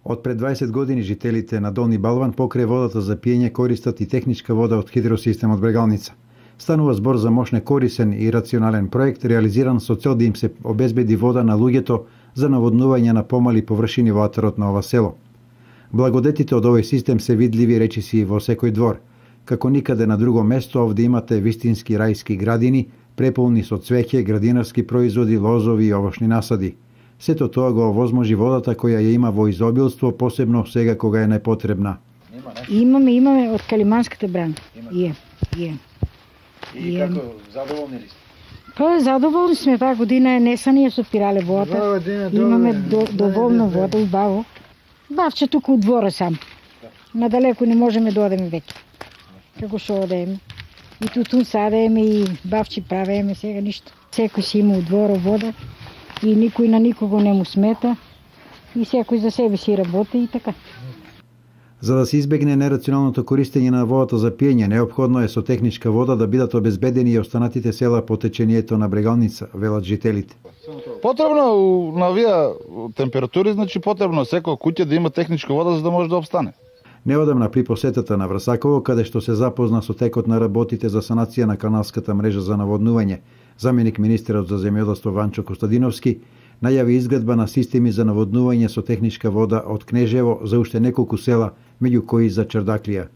Од пред 20 години жителите на Долни Балван покрај водата за пиење користат и техничка вода од хидросистемот Брегалница. Станува збор за мощне корисен и рационален проект реализиран со цел да им се обезбеди вода на луѓето за наводнување на помали површини во атарот на ова село. Благодетите од овој систем се видливи речиси во секој двор. Како никаде на друго место, овде имате вистински рајски градини, преполни со цвеќе, градинарски производи, лозови и овошни насади. Сето тоа го овозможи водата која ја има во изобилство, посебно сега кога е најпотребна. Имаме од Калиманската брана. И како задоволни ли сте? Па задоволни сме, таа година не са ние сопирале вода. Имаме доволно вода, убаво. Бавче туку од двора сам. Надалеку не можеме да одеме веќе. Како што одеме. И тутун садеме и бавчи правеме, сега ништо. Секој си има у дворо вода и никој на никого не му смета и секој за себе си работи и така. За да се избегне нерационалното користење на водата за пиење, неопходно е со техничка вода да бидат обезбедени и останатите села по течението на Брегалница, велат жителите. Потребно на овие температури, значи потребно секоја куќа да има техничка вода за да може да обстане. Неодамна при посетата на Врасаково, каде што се запозна со текот на работите за санација на каналската мрежа за наводнување, заменик министерот за земјоделство Ванчо Костадиновски најави изградба на системи за наводнување со техничка вода од Кнежево за уште неколку села, меѓу кои за Чардаклија.